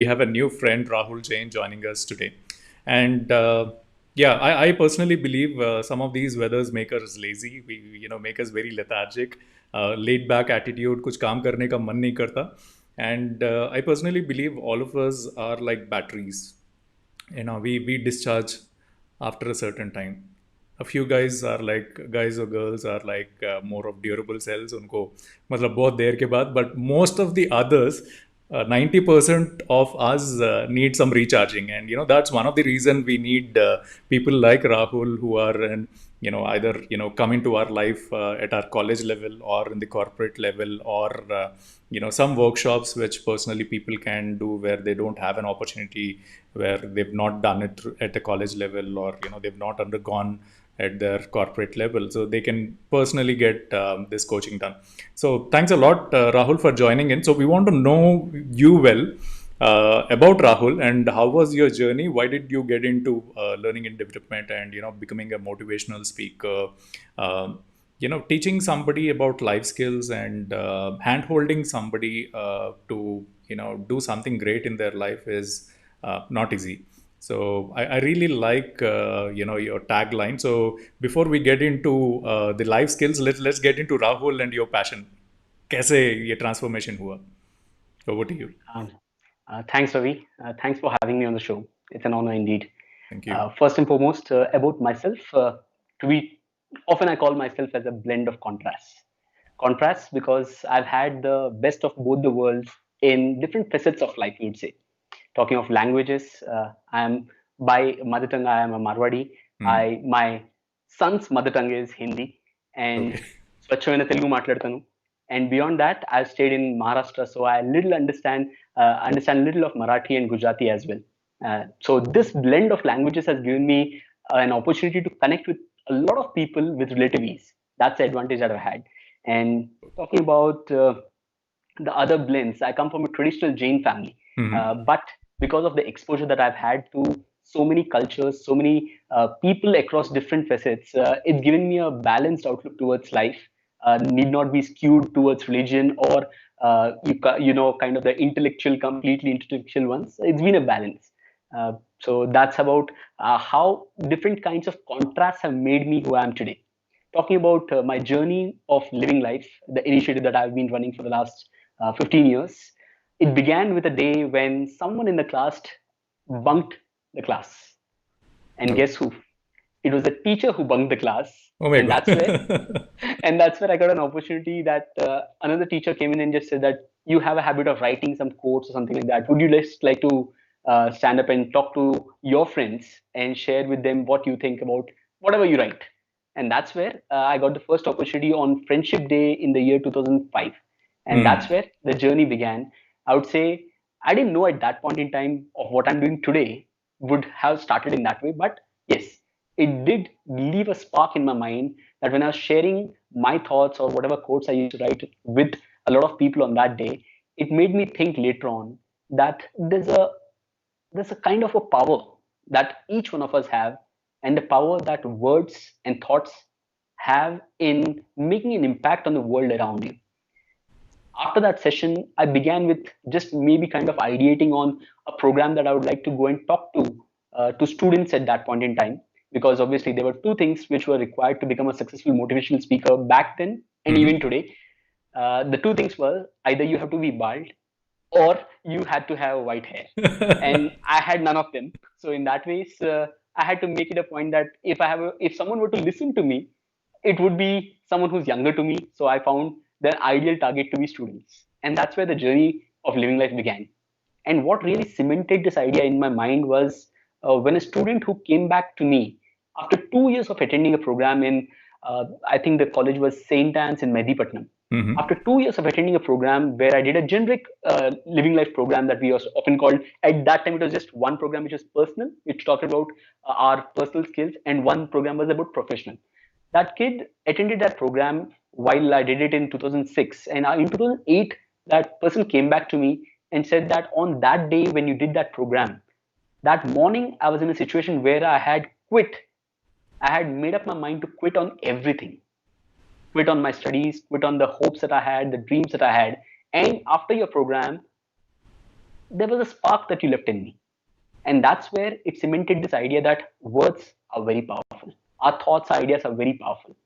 We have a new friend, Rahul Jain, joining us today. And yeah, I personally believe some of these weathers make us lazy. Make us very lethargic, laid back attitude, कुछ काम करने का मन नहीं करता. And I personally believe all of us are like batteries. We discharge after a certain time. A few guys or girls are like more of durable cells, उनको मतलब बहुत देर के बाद. But most of the others, 90% of us need some recharging. And that's one of the reason we need people like Rahul, who are either come into our life at our college level or in the corporate level, or some workshops which personally people can do where they don't have an opportunity, where they've not done it at the college level, or they've not undergone at their corporate level, so they can personally get this coaching done. So thanks a lot, Rahul, for joining in. So we want to know you well, about Rahul, and how was your journey? Why did you get into learning and development, and becoming a motivational speaker? Teaching somebody about life skills, and hand holding somebody to do something great in their life is not easy. So I really like your tagline. So before we get into the life skills, let's get into Rahul and your passion. कैसे ये transformation हुआ? Over to you. Um, Thanks, Ravi. Thanks for having me on the show. It's an honor indeed. Thank you. First and foremost, about myself, to be often I call myself as a blend of contrasts. Contrasts because I've had the best of both the worlds in different facets of life, you'd say. Talking of languages, I'm by mother tongue, I am a Marwadi. My son's mother tongue is Hindi, and Okay. స్వచ్ఛమైన తెలుగు మాట్లాడతాను. And beyond that, I've stayed in Maharashtra, so I little understand little of Marathi and Gujarati as well. So this blend of languages has given me an opportunity to connect with a lot of people with relative ease. That's the advantage that I've had. And talking about the other blends, I come from a traditional Jain family, but because of the exposure that I've had to so many cultures, so many people across different facets, it's given me a balanced outlook towards life. Need not be skewed towards religion or kind of the intellectual, completely intellectual ones. It's been a balance. So that's about how different kinds of contrasts have made me who I am today. Talking about my journey of living life, the initiative that I've been running for the last 15 years, it began with a day when someone in the class bunked the class. And Okay. guess who? It was the teacher who bunked the class. Oh my And that's where God. and that's where I got an opportunity that another teacher came in and just said that you have a habit of writing some quotes or something like that. Would you just like to stand up and talk to your friends and share with them what you think about whatever you write? And that's where I got the first opportunity on Friendship Day in the year 2005. And that's where the journey began. I would say I didn't know at that point in time of what I'm doing today would have started in that way. But yes, it did leave a spark in my mind that when I was sharing my thoughts or whatever quotes I used to write with a lot of people on that day, it made me think later on that there's a kind of a power that each one of us have, and the power that words and thoughts have in making an impact on the world around you. After that session, I began with just maybe kind of ideating on a program that I would like to go and talk to students at that point in time, because obviously there were two things which were required to become a successful motivational speaker back then and even today. The two things were either you have to be bald or you had to have white hair, and I had none of them. So in that ways, I had to make it a point that if someone were to listen to me, it would be someone who's younger to me. So I found the ideal target to be students, and that's where the journey of living life began. And what really cemented this idea in my mind was when a student who came back to me after 2 years of attending a program in, I think the college was St. Anne's in Medipatnam. After 2 years of attending a program where I did a generic living life program that we also often called, at that time, it was just one program which was personal, which talked about our personal skills, and one program was about professional. That kid attended that program while I did it in 2006. And in 2008, that person came back to me and said that on that day when you did that program, that morning I was in a situation where I had quit. I had made up my mind to quit on everything, quit on my studies, quit on the hopes that I had, the dreams that I had. And after your program, there was a spark that you left in me. And that's where it cemented this idea that words are very powerful. Our thoughts, our ideas are very powerful.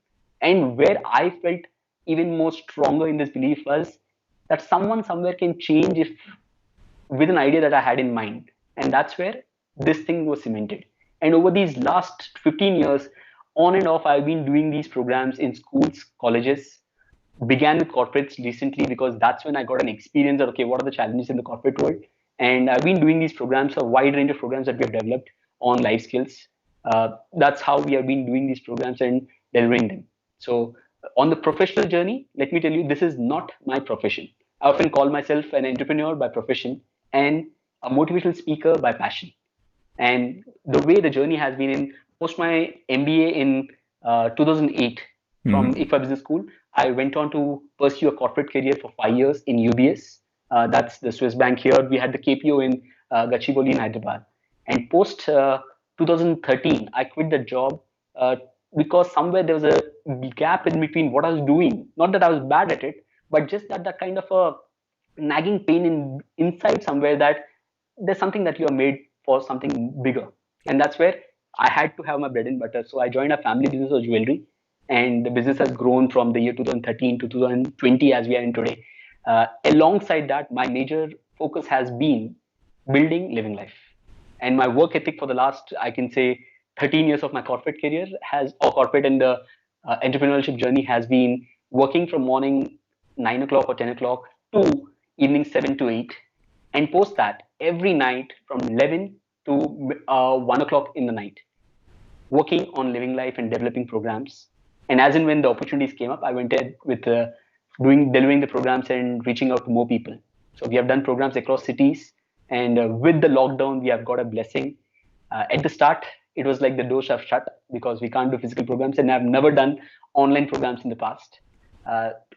And where I felt even more stronger in this belief was that someone somewhere can change if with an idea that I had in mind. And that's where this thing was cemented. And over these last 15 years, on and off, I've been doing these programs in schools, colleges, began with corporates recently because that's when I got an experience of, okay, what are the challenges in the corporate world? And I've been doing these programs, a wide range of programs that we have developed on life skills. That's how we have been doing these programs and delivering them. So, on the professional journey, let me tell you, this is not my profession. I often call myself an entrepreneur by profession and a motivational speaker by passion. And the way the journey has been in post my MBA in 2008 from Hmm. IFA Business School, I went on to pursue a corporate career for 5 years in UBS. That's the Swiss bank here. We had the KPO in Gachibowli in Hyderabad. And post 2013, I quit the job uh, because somewhere there was a gap in between what I was doing. Not that I was bad at it, but just that kind of a nagging pain inside somewhere that there's something that you are made for something bigger. And that's where I had to have my bread and butter. So I joined a family business of jewelry, and the business has grown from the year 2013 to 2020 as we are in today. Alongside that, my major focus has been building living life. And my work ethic for the last, I can say, 13 years of my corporate career has, or corporate and the entrepreneurship journey has been working from morning 9 o'clock or 10 o'clock to evening 7 to 8, and post that every night from 11 to 1 o'clock in the night, working on living life and developing programs. And as and when the opportunities came up, I went ahead with delivering the programs and reaching out to more people. So we have done programs across cities, and with the lockdown, we have got a blessing. At the start, it was like the doors have shut because we can't do physical programs, and I've never done online programs in the past.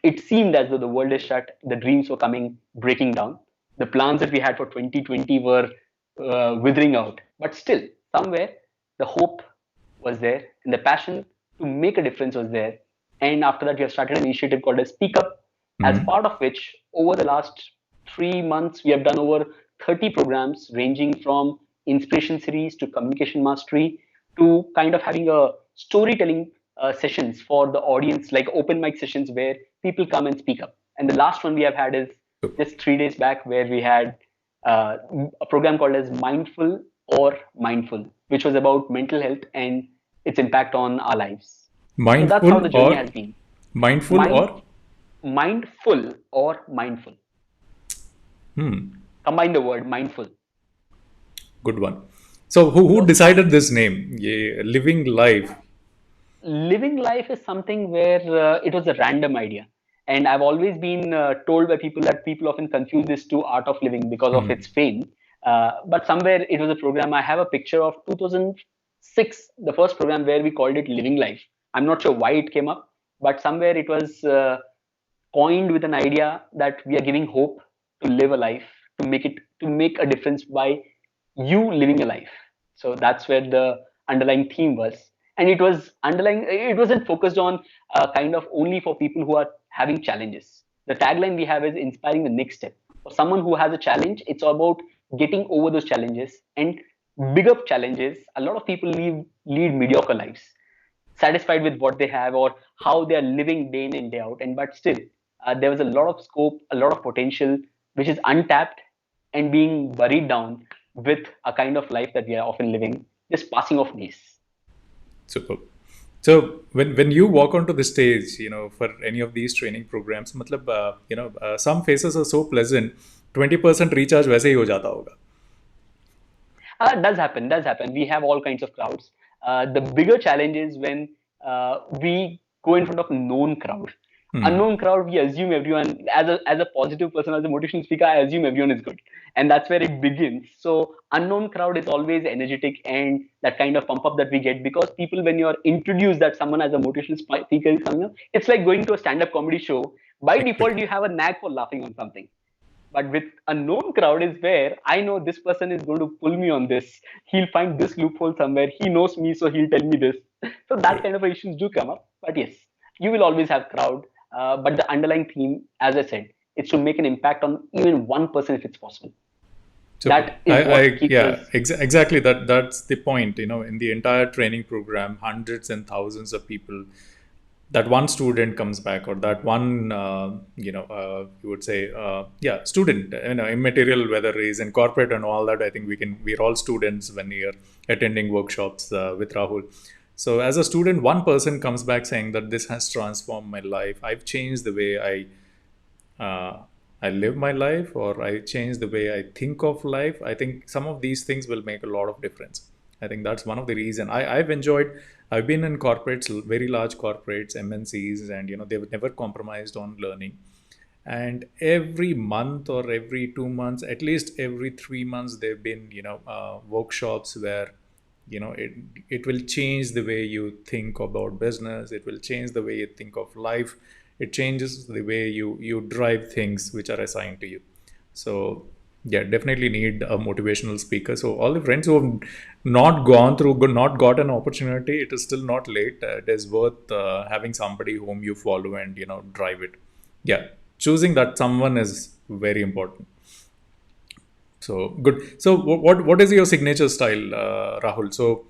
It seemed as though the world is shut, the dreams were coming, breaking down. The plans that we had for 2020 were withering out. But still, somewhere, the hope was there and the passion to make a difference was there. And after that, we have started an initiative called as Speak Up, as Hmm. part of which, over the last 3 months, we have done over 30 programs ranging from inspiration series to communication mastery to kind of having a storytelling sessions for the audience, like open mic sessions where people come and speak up. And the last one we have had is just 3 days back, where we had uh, a program called as Mindful or Mindful, which was about mental health and its impact on our lives. So that's how Mindful the journey or has been. mindful Mind, or mindful or mindful. Combine the word mindful. good one. So who So decided this name? Yeah, living life. living life is something where it was a random idea, and I've always been told by people that people often confuse this to art of living because of its fame. But somewhere it was a program. I have a picture of 2006, the first program where we called it living life. I'm not sure why it came up, but somewhere it was coined with an idea that we are giving hope to live a life, to make a difference by you living a life. So that's where the underlying theme was. And it wasn't focused on kind of only for people who are having challenges. The tagline we have is inspiring the next step. For someone who has a challenge, it's about getting over those challenges and big up challenges. A lot of people lead mediocre lives, satisfied with what they have or how they are living day in and day out. And but still, there was a lot of scope, a lot of potential, which is untapped and being buried down with a kind of life that we are often living, just passing of days. Super. So when you walk onto the stage, for any of these training programs, मतलब some faces are so pleasant, 20% recharge वैसे ही हो जाता होगा. Does happen. We have all kinds of crowds. The bigger challenge is when we go in front of known crowd. Hmm. Unknown crowd, we assume everyone, as a positive person, as a motivational speaker, I assume everyone is good, and that's where it begins. So unknown crowd is always energetic and that kind of pump up that we get because people, when you're introduced that someone as a motivational speaker is coming up, it's like going to a stand-up comedy show. By default, you have a knack for laughing on something, but with a known crowd is where I know this person is going to pull me on this. He'll find this loophole somewhere. He knows me, so he'll tell me this. So that kind of issues do come up. But yes, you will always have crowd. But the underlying theme, as I said, is to make an impact on even one person if it's possible. Super. That is what keeps Yeah, us. exactly. That's the point. In the entire training program, hundreds and thousands of people, that one student comes back, or that one, you would say, yeah, student, immaterial, whether he's in corporate and all that. I think we're all students when we are attending workshops with Rahul. So as a student, one person comes back saying that this has transformed my life. I've changed the way uh, I live my life, or I change the way I think of life. I think some of these things will make a lot of difference. I think that's one of the reason I've enjoyed. I've been in corporates, very large corporates, MNCs, and they've never compromised on learning. And every month or every 2 months, at least every 3 months, there've been workshops where it will change the way you think about business. It will change the way you think of life. It changes the way you drive things which are assigned to you. So yeah, definitely need a motivational speaker. So all the friends who have not gone through, not got an opportunity, it is still not late. It is worth having somebody whom you follow and drive it. Yeah, choosing that someone is very important. So good. So what is your signature style, Rahul? So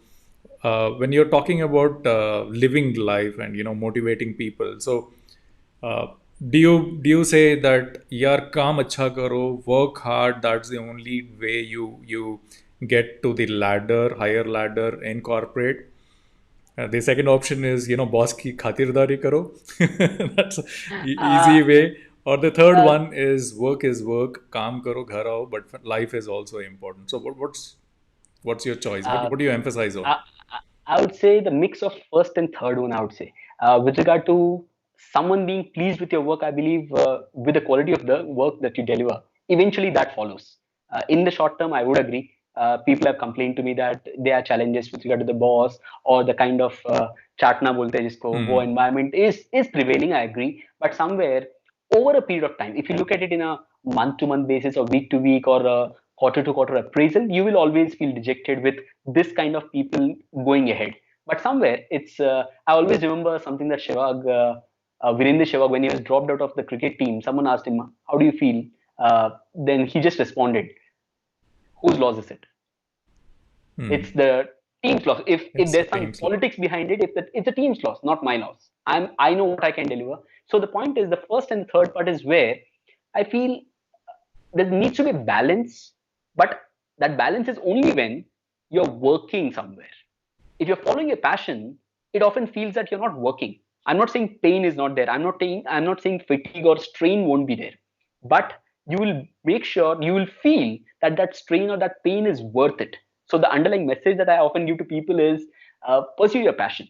when you're talking about living life and motivating people, so uh, do you say that yaar kaam acha karo, work hard? That's the only way you get to the ladder, higher ladder in corporate. The second option is boss ki khatirdari karo. That's Uh, easy way. Or the third uh, one is work, kaam karo, ghar aao, but life is also important. So what's your choice? What uh, what do you emphasize on? I, I would say the mix of first and third one. I would say, with regard to someone being pleased with your work, I believe with the quality of the work that you deliver, eventually that follows. In the short term, I would agree. People have complained to me that there are challenges with regard to the boss or the kind of chatna bolte jisko wo Hmm. environment is prevailing. I agree, but somewhere over a period of time, if you look at it in a month to month basis or week to week or a quarter to quarter appraisal, you will always feel dejected with this kind of people going ahead. But somewhere it's, I always remember something that Shevag, Virendra Shevag, when he was dropped out of the cricket team, someone asked him, "How do you feel?" Then he just responded, "Whose loss is it? It's Hmm. the team's loss. If It's a there's some team's law. politics behind it, it's a team's loss, not my loss. I know what I can deliver." So the point is, the first and the third part is where I feel there needs to be balance, but that balance is only when you're working somewhere. If you're following your passion, it often feels that you're not working. I'm not saying pain is not there. I'm not saying fatigue or strain won't be there. But you will make sure, you will feel that that strain or that pain is worth it. So the underlying message that I often give to people is, pursue your passion.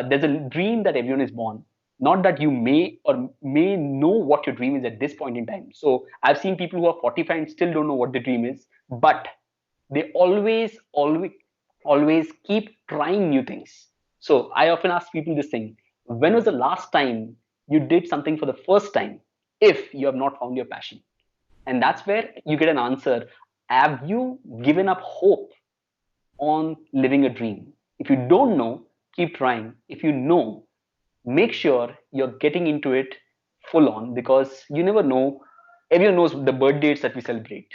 There's a dream that everyone is born, not that you may or may know what your dream is at this point in time. So I've seen people who are 45 and still don't know what the dream is, but they always keep trying new things. So I often ask people this thing: when was the last time you did something for the first time, if you have not found your passion? And that's where you get an answer. Have you given up hope on living a dream? If you don't know, keep trying. If you know, make sure you're getting into it full on, because you never know. Everyone knows the birth dates that we celebrate,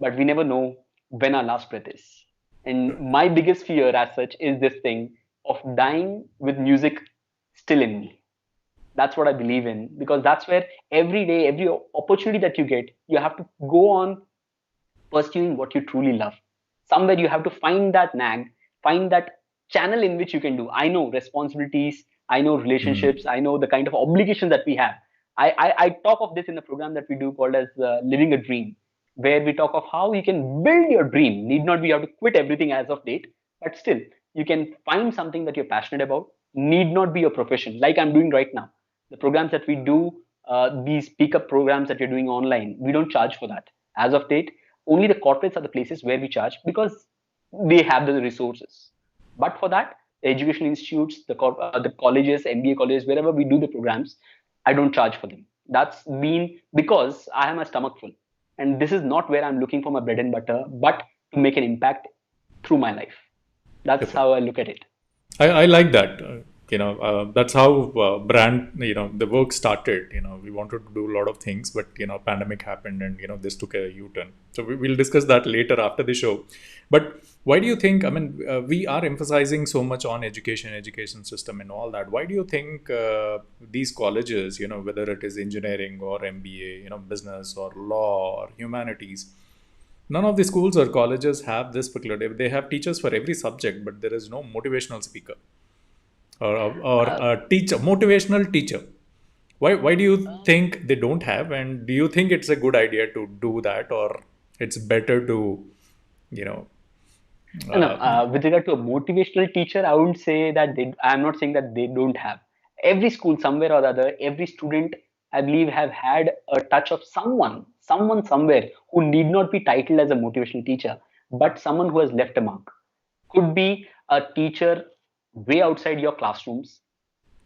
but we never know when our last breath is. And my biggest fear as such is this thing of dying with music still in me. That's what I believe in, because that's where every day, every opportunity that you get, you have to go on pursuing what you truly love. Somewhere you have to find that nag, find that channel in which you can do. I know responsibilities, I know Hmm. relationships, I know the kind of obligations that we have. I talk of this in the program that we do called as Living a Dream, where we talk of how you can build your dream. Need not be you have to quit everything as of date, but still you can find something that you're passionate about. Need not be your profession, like I'm doing right now. The programs that we do, these speak up programs that you're doing online, we don't charge for that as of date. Only the corporates are the places where we charge, because they have the resources. But for that, the education institutes, the colleges, MBA colleges, wherever we do the programs, I don't charge for them. That's been because I have my stomach full, and this is not where I'm looking for my bread and butter, but to make an impact through my life. That's Super. how I look at it. I like that. That's how brand, the work started. We wanted to do a lot of things, but pandemic happened, and this took a U-turn. So we'll discuss that later after the show. But why do you think, I mean, we are emphasizing so much on education system and all that. Why do you think these colleges, whether it is engineering or MBA, business or law or humanities, none of the schools or colleges have this particular, they have teachers for every subject, but there is no motivational speaker or Uh, a teacher, motivational teacher. Why do you think they don't have, and do you think it's a good idea to do that, or it's better to, you know, No, uh, with regard to a motivational teacher, I wouldn't say that they. I'm not saying that they don't have. Every school, somewhere or the other, every student, I believe, have had a touch of someone somewhere who need not be titled as a motivational teacher, but someone who has left a mark. Could be a teacher way outside your classrooms,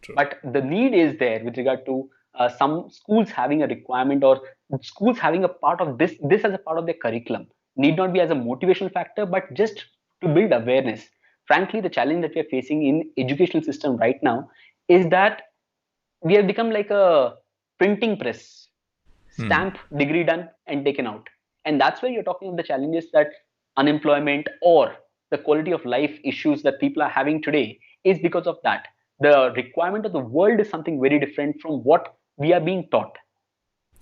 true. but the need is there with regard to some schools having a requirement, or schools having a part of this as a part of their curriculum. Need not be as a motivational factor, but just to build awareness. Frankly, the challenge that we are facing in educational system right now is that we have become like a printing press. Hmm. Stamp, degree done and taken out. And that's where you're talking of the challenges that unemployment or the quality of life issues that people are having today is because of that. The requirement of the world is something very different from what we are being taught.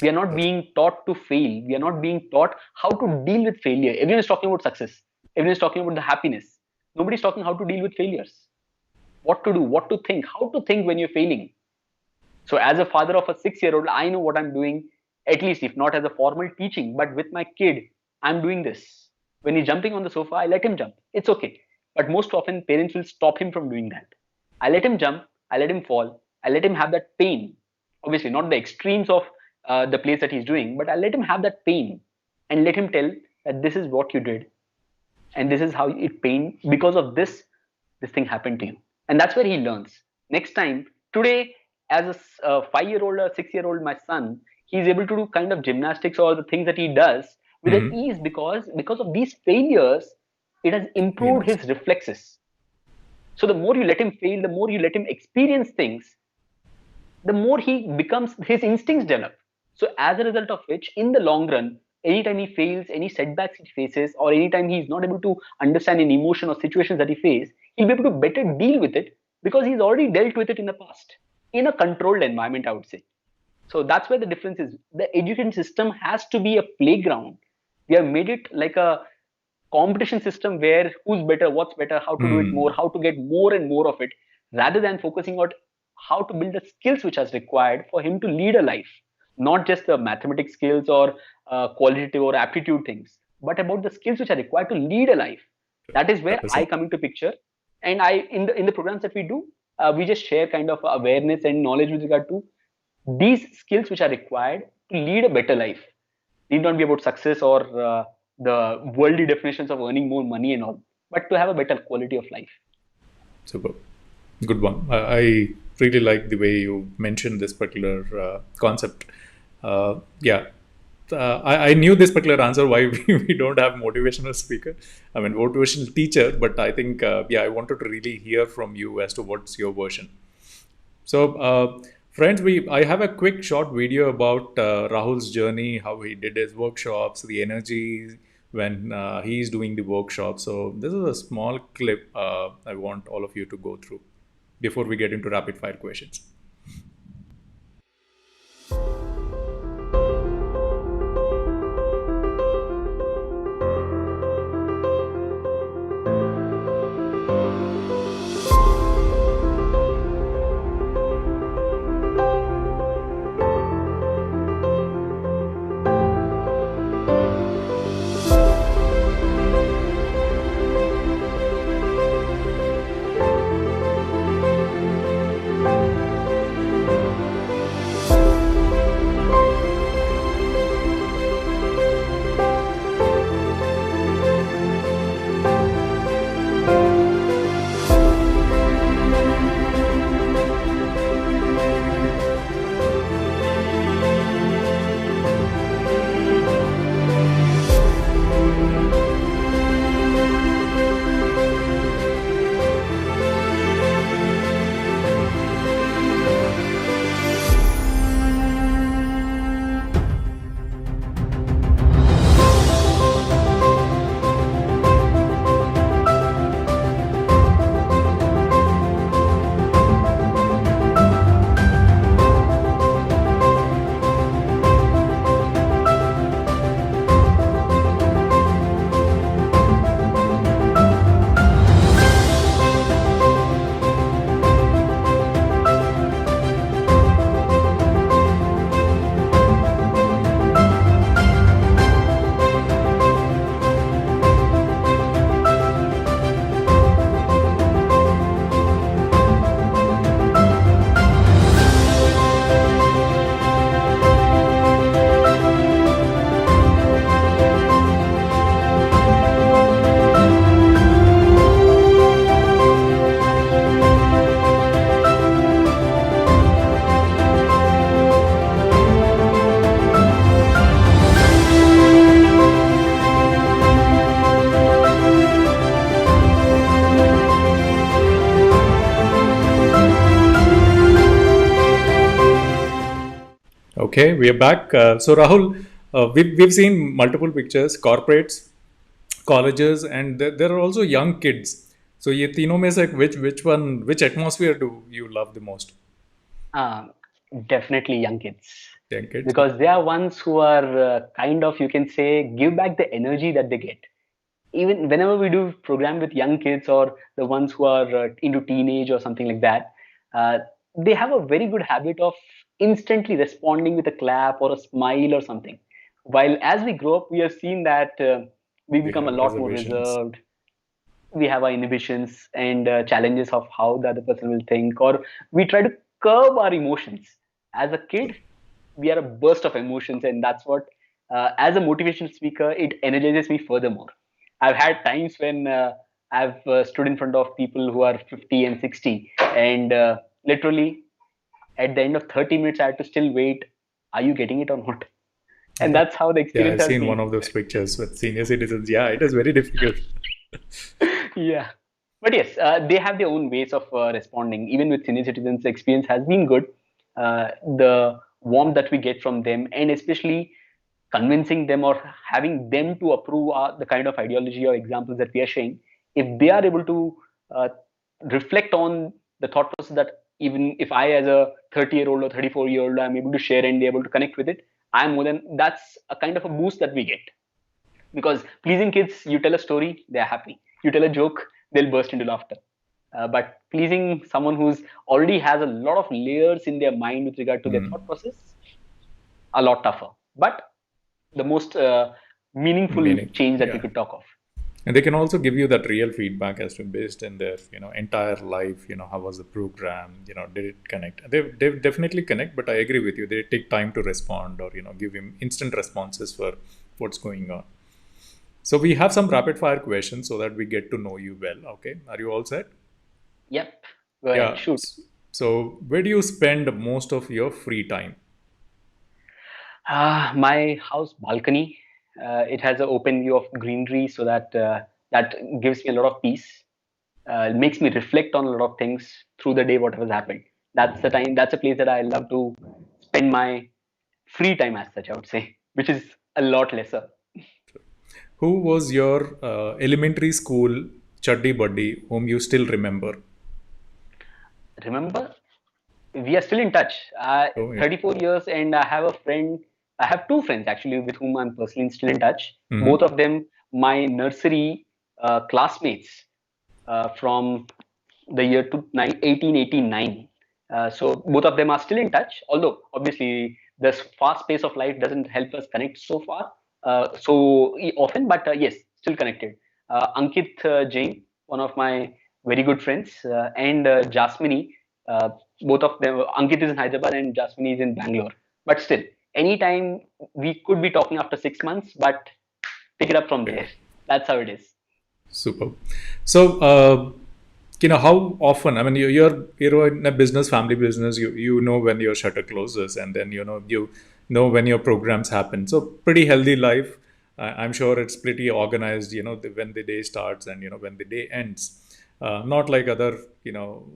We are not That's being taught to fail. We are not being taught how to deal with failure. Everyone is talking about success. Everyone is talking about the happiness. Nobody's talking how to deal with failures. What to do, what to think, how to think when you're failing. So, as a father of a 6 year old, I know what I'm doing, at least if not as a formal teaching, but with my kid, I'm doing this. When he's jumping on the sofa, I let him jump. It's okay. But most often, parents will stop him from doing that. I let him jump, I let him fall, I let him have that pain. Obviously, not the extremes of the place that he's doing, but I let him have that pain and let him tell that this is what you did and this is how it pained because of this thing happened to you, and that's where he learns next time. Today, as a 5 year old or 6 year old, my son, he's able to do kind of gymnastics or the things that he does with an hmm. ease because of these failures. It has improved Experience. his reflexes. So the more you let him fail, the more you let him experience things, the more he becomes, his instincts develop. So as a result of which, in the long run, anytime he fails, any setbacks he faces, or anytime he's not able to understand an emotion or situations that he faces, he'll be able to better deal with it because he's already dealt with it in the past in a controlled environment, I would say. So that's where the difference is. The education system has to be a playground. We have made it like a competition system where who's better, what's better, how to do it more, Hmm. how to get more and more of it, rather than focusing on how to build the skills which are required for him to lead a life. Not just the mathematics skills or qualitative or aptitude things, but about the skills which are required to lead a life. That is where That is I it. come into picture, and I in the programs that we do, we just share kind of awareness and knowledge with regard to these skills which are required to lead a better life. Need not be about success or the worldly definitions of earning more money and all, but to have a better quality of life. Super. Good one. I really like the way you mentioned this particular concept. Yeah. I knew this particular answer why we don't have motivational speaker. I mean, motivational teacher, but I think, yeah, I wanted to really hear from you as to what's your version. So, friends, I have a quick short video about Rahul's journey, how he did his workshops, the energy when he's doing the workshop. So, this is a small clip I want all of you to go through before we get into rapid fire questions. Okay, we are back. So Rahul, we've seen multiple pictures, corporates, colleges, and there are also young kids. So ये तीनों में से which atmosphere do you love the most? Um, Definitely young kids, Young kids. because they are ones who are kind of, you can say, give back the energy that they get. Even whenever we do program with young kids or the ones who are into teenage or something like that, uh, they have a very good habit of instantly responding with a clap or a smile or something. While as we grow up, we have seen that we We become a have lot more reservations. reserved. We have our inhibitions and challenges of how the other person will think, or we try to curb our emotions. As a kid, we are a burst of emotions, and that's what, as a motivational speaker, it energizes me furthermore. I've had times when I've stood in front of people who are 50 and 60, and literally at the end of 30 minutes I had to still wait, are you getting it or not? And that's how the Yeah, experience I've has seen one been. of those pictures with senior citizens. Yeah, it is very difficult. Yeah, but yes, they have their own ways of responding. Even with senior citizens, the experience has been good. The warmth that we get from them, and especially convincing them or having them to approve the kind of ideology or examples that we are sharing, if they are able to uh, reflect on the thought process that even if I, as a 30-year-old or 34-year-old, I'm able to share and be able to connect with it, I'm more than that's a kind of a boost that we get. Because pleasing kids, you tell a story, they're happy. You tell a joke, they'll burst into laughter. But pleasing someone who's already has a lot of layers in their mind with regard to their thought process, a lot tougher. But the most meaningful Meaning, change that we yeah. could talk of. And they can also give you that real feedback as to based in their entire life. How was the program? Did it connect? They definitely connect, but I agree with you. They take time to respond or give him instant responses for what's going on. So we have some rapid fire questions so that we get to know you well. Okay, are you all set? Yep. Go ahead, Yeah. shoot. So where do you spend most of your free time? My house balcony. It has an open view of greenery, so that that gives me a lot of peace. It makes me reflect on a lot of things through the day, whatever's happened. That's the time. That's a place that I love to spend my free time as such. I would say, which is a lot lesser. Who was your elementary school chuddy buddy whom you still remember? Remember, we are still in touch. Oh yeah. 34 years, and I have a friend. I have two friends actually with whom I'm personally still in touch. Both Mm-hmm. of them, my nursery classmates from the year 1889. So both of them are still in touch. Although obviously the fast pace of life doesn't help us connect so far, often, but yes, still connected. Ankit Jain, one of my very good friends, and Jasmini. Uh, Both of them. Ankit is in Hyderabad and Jasmini is in Bangalore. But still, anytime we could be talking after 6 months, but pick it up from there. That's how it is. Super. So, how often? I mean, you're in a business, family business. You know when your shutter closes, and then you know when your programs happen. So, pretty healthy life. I'm sure it's pretty organized. When the day starts and when the day ends. Not like other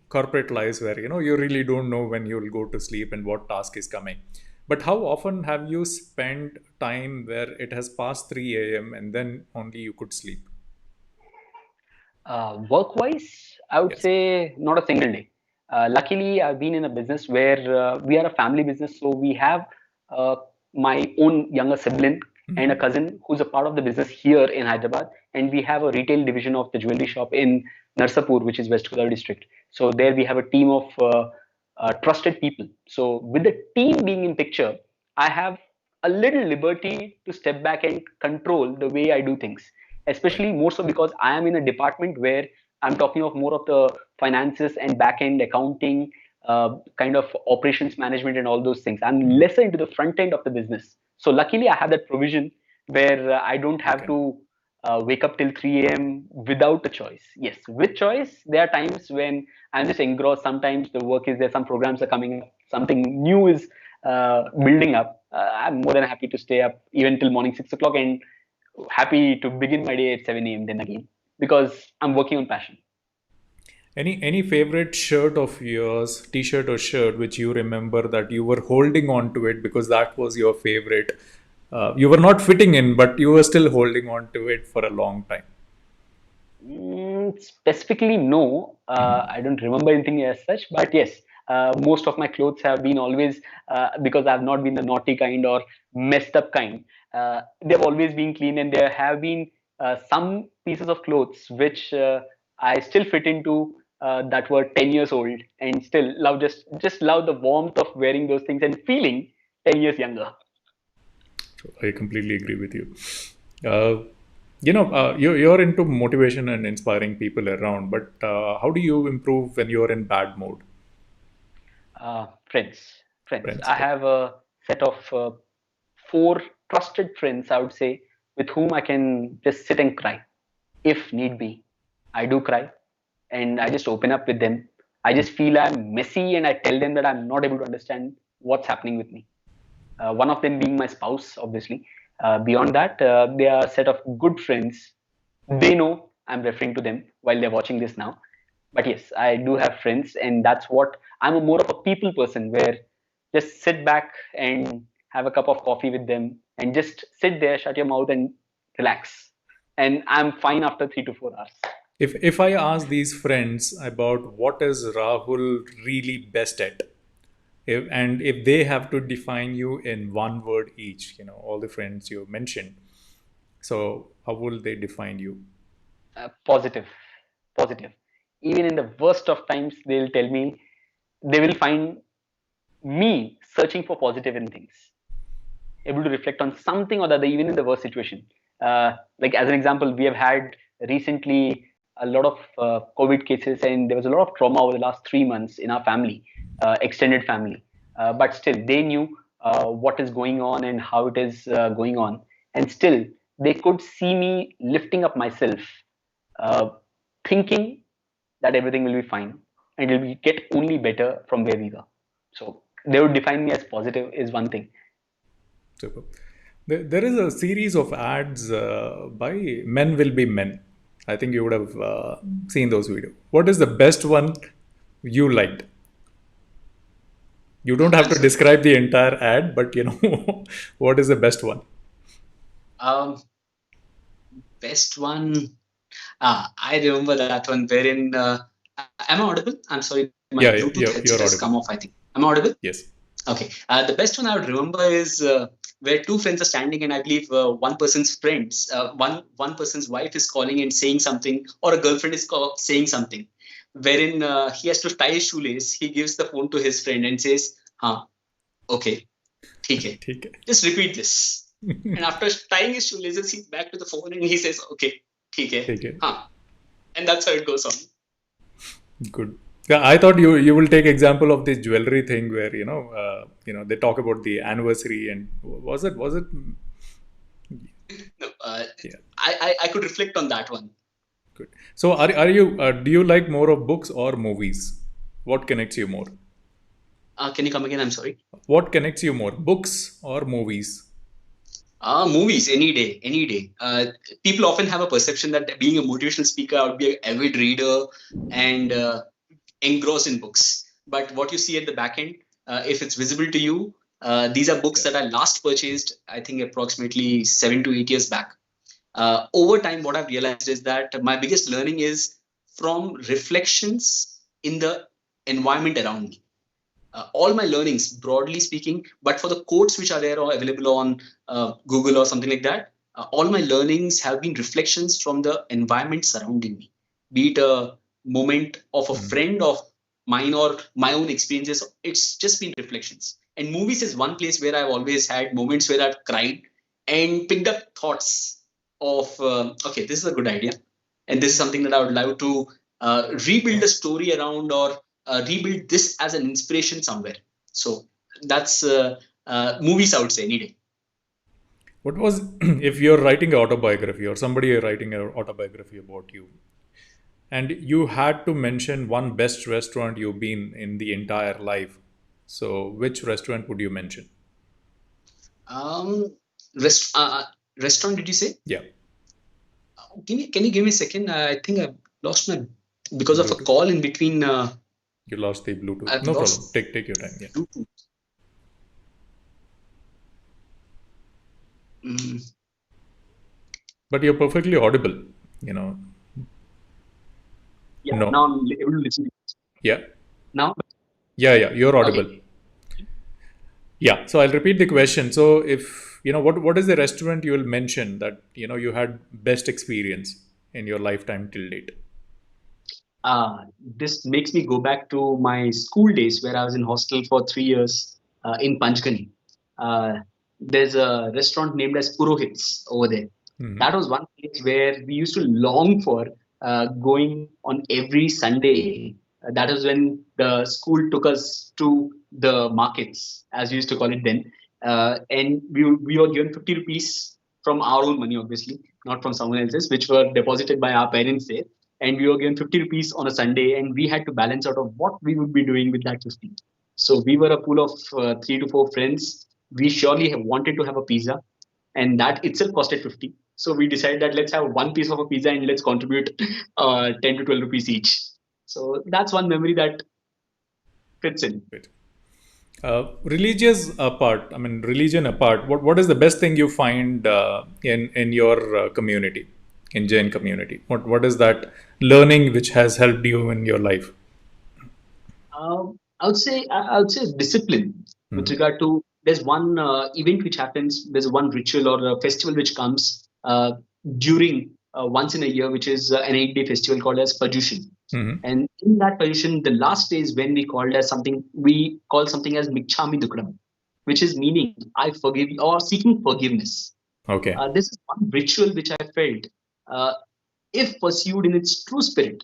corporate lives where you really don't know when you'll go to sleep and what task is coming. But how often have you spent time where it has passed 3 a.m. and then only you could sleep? Work wise, I would Yes. say not a single day. Luckily, I've been in a business where we are a family business, so we have uh, my own younger sibling and a Mhm. cousin who's a part of the business here in Hyderabad, and we have a retail division of the jewelry shop in Narsapur, which is West Godavari district. So there we have a team of trusted people. So with the team being in picture, I have a little liberty to step back and control the way I do things, Right. especially more so because I am in a department where I'm talking of more of the finances and back end accounting, kind of operations management and all those things. I'm Mhm. lesser into the front end of the business. So luckily, I have that provision where I don't have Okay. to wake up till 3 a.m. without a choice. Yes, with choice, there are times when I'm just engrossed. Sometimes the work is there, some programs are coming up, something new is building up. I'm more than happy to stay up even till morning 6 o'clock and happy to begin my day at 7 a.m. then again, because I'm working on passion. Any favorite shirt of yours, t-shirt or shirt, which you remember that you were holding on to it because that was your favorite. You were not fitting in, but you were still holding on to it for a long time. Specifically, no. I don't remember anything as such, but yes, most of my clothes have been always because I've not been the naughty kind or messed up kind. They've always been clean, and there have been some pieces of clothes which I still fit into that were 10 years old, and still love just love the warmth of wearing those things and feeling 10 years younger. I completely agree with you. You're into motivation and inspiring people around, but how do you improve when you're in bad mood? Friends, friends. Friends, I right? have a set of four trusted friends, I would say, with whom I can just sit and cry if need be. I do cry and I just open up with them. I just feel I'm messy and I tell them that I'm not able to understand what's happening with me. One of them being my spouse, obviously. Beyond that, they are a set of good friends. They know I'm referring to them while they're watching this now. But yes, I do have friends, and that's what I'm a more of a people person where just sit back and have a cup of coffee with them and just sit there, shut your mouth, and relax. And I'm fine after 3 to 4 hours. If I ask these friends about what is Rahul really best at, and if they have to define you in one word each, all the friends you mentioned, so how will they define you? Positive, positive. Even in the worst of times, they'll tell me they will find me searching for positive in things, able to reflect on something or the other, even in the worst situation. Like as an example, we have had recently a lot of COVID cases, and there was a lot of trauma over the last 3 months in our family, extended family. But still, they knew what is going on and how it is going on, and still they could see me lifting up myself, uh, thinking that everything will be fine and it will get only better from where we were. So they would define me as positive is one thing. Super. There is a series of ads by Men Will Be Men. I think you would have seen those videos. What is the best one you liked? You don't have I'm to sorry. describe the entire ad, but what is the best one? Um, Best one. I remember that one wherein. Am I audible? I'm sorry, my Yeah, Bluetooth headset you're has audible. come off, I think. Am I audible? Yes. Okay. The best one I would remember is where two friends are standing, and I believe one person's friends, one person's wife is calling and saying something, or a girlfriend is saying something, wherein he has to tie his shoelace. He gives the phone to his friend and says, "Huh, okay, ठीक है. ठीक है. Just repeat this." And after tying his shoelaces, he's back to the phone and he says, "Okay, ठीक है, ठीक है. huh." And that's how it goes on. Good. Yeah, I thought you will take example of this jewelry thing where they talk about the anniversary and was it No, yeah, I could reflect on that one. good. So are you do you like more of books or movies? What connects you more? Can you come again? I'm sorry. What connects you more, books or movies? Movies any day, any day. People often have a perception that being a motivational speaker, I would be an avid reader and engrossed in books. But what you see at the back end, if it's visible to you, these are books Yeah. that I last purchased, I think approximately 7 to 8 years back. Over time, what I've realized is that my biggest learning is from reflections in the environment around me. All my learnings, broadly speaking, but for the quotes which are there or available on Google or something like that, all my learnings have been reflections from the environment surrounding me, be it a moment of a Mhm. friend of mine or my own experiences. It's just been reflections. And movies is one place where I've always had moments where I've cried and picked up thoughts of, okay, this is a good idea. And this is something that I would love to rebuild a story around or rebuild this as an inspiration somewhere. So that's movies, I would say, any day. What was if you're writing an autobiography or somebody writing an autobiography about you, and you had to mention one best restaurant you've been in the entire life, so which restaurant would you mention? Um, Restaurant, did you say? Yeah. Can you give me a second? I think I've lost my because of a Bluetooth? call in between. You lost the Bluetooth. I've No lost problem. Take your time. Yeah. Bluetooth. But you're perfectly audible. You know. Yeah, No. now I'm able to listen. Yeah. Now, Yeah. You're audible. Okay. Yeah. So I'll repeat the question. So if what is the restaurant you will mention that you had best experience in your lifetime till date? This makes me go back to my school days where I was in hostel for 3 years in Panchgani. Uh, there's a restaurant named as Purohits over there. Mhm. That was one place where we used to long for going on every Sunday. That is when the school took us to the markets, as we used to call it then. And we were given 50 rupees from our own money, obviously, not from someone else's, which were deposited by our parents there. And we were given 50 rupees on a Sunday, and we had to balance out of what we would be doing with that 50. So we were a pool of 3 to 4 friends. We surely have wanted to have a pizza, and that itself costed 50. So we decided that let's have one piece of a pizza and let's contribute 10 to 12 rupees each. So that's one memory that fits in. Great. Religion apart, what is the best thing you find in your community, in Jain community? What is that learning which has helped you in your life? I would say discipline with regard to there's one event which happens, there's one ritual or a festival which comes during once in a year, which is an 8-day festival called as Paryushan. Mhm. And in that Paryushan, the last day is when we call something as Mikchami Dukram, which is meaning I forgive you or seeking forgiveness. Okay. This is one ritual which I felt, uh, if pursued in its true spirit,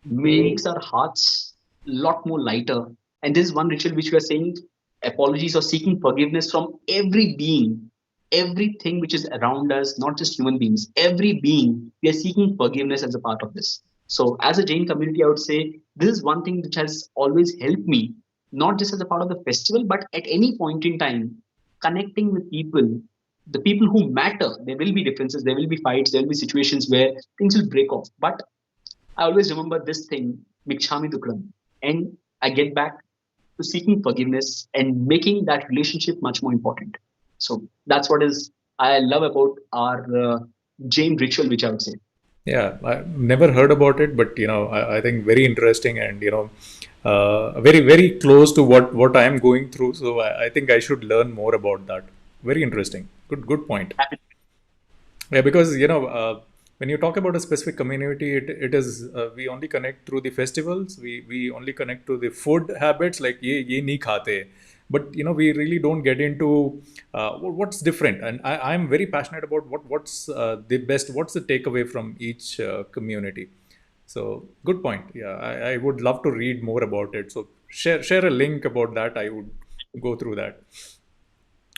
makes our hearts a lot more lighter. And this is one ritual which we are saying apologies or seeking forgiveness from every being, everything which is around us, not just human beings, every being, we are seeking forgiveness as a part of this. So, as a Jain community, I would say this is one thing which has always helped me, not just as a part of the festival, but at any point in time, connecting with people, the people who matter. There will be differences, there will be fights, there will be situations where things will break off. But I always remember this thing, Mikchami Dukram, and I get back to seeking forgiveness and making that relationship much more important. So that's what is I love about our Jain ritual, which I would say. Yeah, I never heard about it, but I think very interesting and very very close to what I am going through. So I think I should learn more about that. Very interesting. Good point. Yeah, because when you talk about a specific community, it is we only connect through the festivals. We only connect to the food habits, like ye nahi khate. But we really don't get into what's different. And I'm very passionate about what's the best, what's the takeaway from each community. So good point. Yeah, I would love to read more about it. So share a link about that. I would go through that.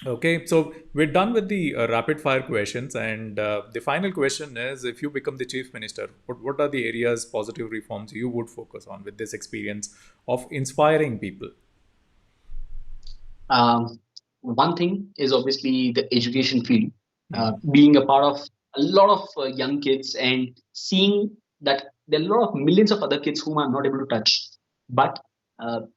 Okay, so we're done with the rapid fire questions, and the final question is: if you become the chief minister, what are the areas, positive reforms you would focus on with this experience of inspiring people? One thing is obviously the education field, being a part of a lot of young kids and seeing that there are a lot of millions of other kids whom I'm not able to touch. But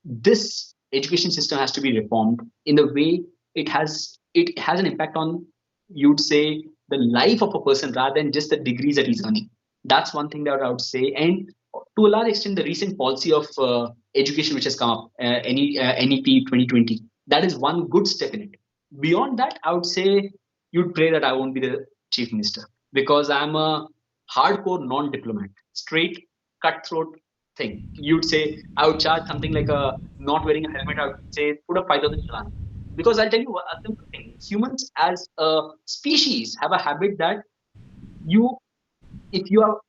this education system has to be reformed in a way it has an impact on, you'd say, the life of a person rather than just the degrees that he's earning. That's one thing that I would say. And to a large extent, the recent policy of education which has come up, NEP 2020, that is one good step in it. Beyond that, I would say you'd pray that I won't be the chief minister because I'm a hardcore non-diplomat, straight cutthroat thing. You'd say I would charge something like a not wearing a helmet. I would say put a 5,000 challan because I'll tell you a simple thing. Humans as a species have a habit that you if you are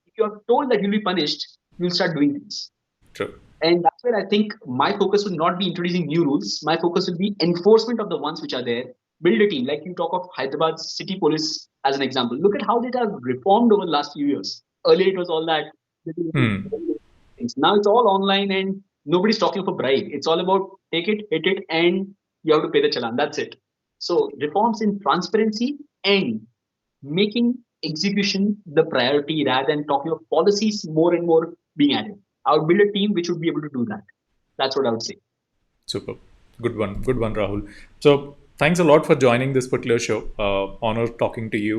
told that you'll be punished, you'll start doing things. True. And that's where I think my focus will not be introducing new rules. My focus will be enforcement of the ones which are there. Build a team. Like you talk of Hyderabad City Police as an example. Look at how they have reformed over the last few years. Earlier it was all that Hmm. things. Now it's all online and nobody's talking for bribe. It's all about take it, hit it, and you have to pay the challan. That's it. So reforms in transparency and making execution the priority rather than talking of policies more and more being added. I would build a team which would be able to do that. That's what I would say. Super. Good one, Rahul. So thanks a lot for joining this particular show. Honor talking to you.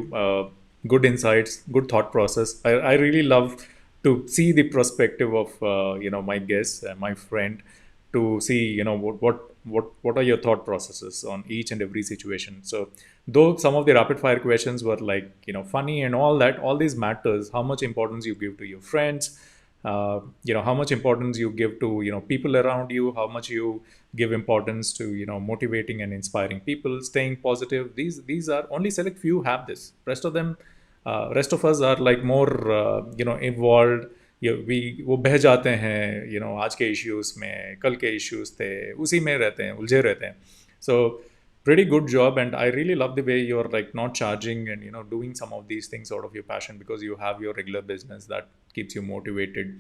Good insights, good thought process. I really love to see the perspective of my guest, my friend, to see what are your thought processes on each and every situation. So though some of the rapid fire questions were like funny and all that, all these matters. How much importance you give to your friends, how much importance you give to people around you, how much you give importance to motivating and inspiring people, staying positive. These are only select few have this. Rest of us are like more involved. We वो बह जाते हैं आज के issues में, कल के issues थे, उसी में रहते हैं, उलझे रहते हैं. So pretty good job, and I really love the way you're like not charging and doing some of these things out of your passion, because you have your regular business that keeps you motivated,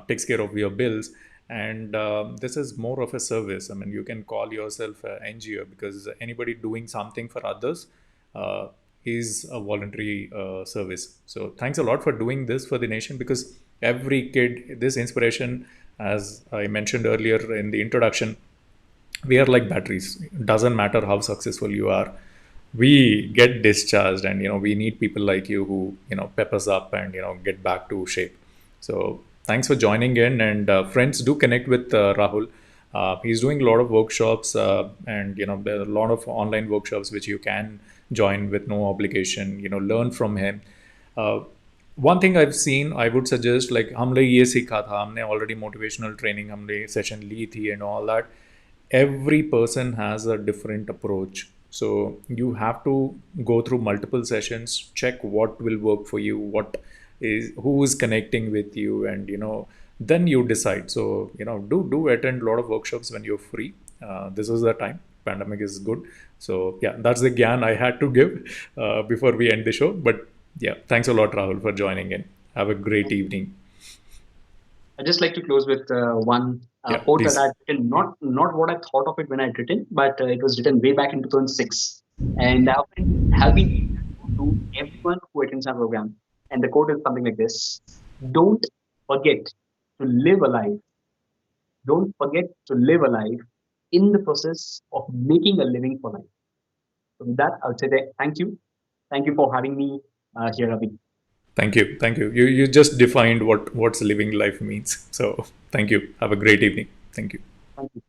takes care of your bills, and this is more of a service. I mean, you can call yourself an NGO, because anybody doing something for others is a voluntary service. So thanks a lot for doing this for the nation, because every kid, this inspiration, as I mentioned earlier in the introduction, we are like batteries. Doesn't matter how successful you are, we get discharged, and we need people like you who pep us up and get back to shape. So thanks for joining in, and friends, do connect with Rahul. He's doing a lot of workshops, and there are a lot of online workshops which you can join with no obligation. Learn from him. One thing I've seen, I would suggest, like हमने ये सीखा था, हमने already motivational training हमने session ली थी and all that. Every person has a different approach. So you have to go through multiple sessions, check what will work for you, who is connecting with you, and then you decide. So do attend a lot of workshops when you're free. This is the time. Pandemic is good. So yeah, that's the gyan I had to give before we end the show. But yeah, thanks a lot, Rahul, for joining in. Have a great evening. I just like to close with one Yeah, quote please. that I'd written, not what I thought of it when I'd written, but it was written way back in 2006, and have been to everyone who attends our program. And the quote is something like this: "Don't forget to live a life. Don't forget to live a life in the process of making a living for life." So with that, I'll say that thank you for having me here, Ravi. Thank you. You just defined what's living life means. So thank you. Have a great evening. Thank you. Thank you.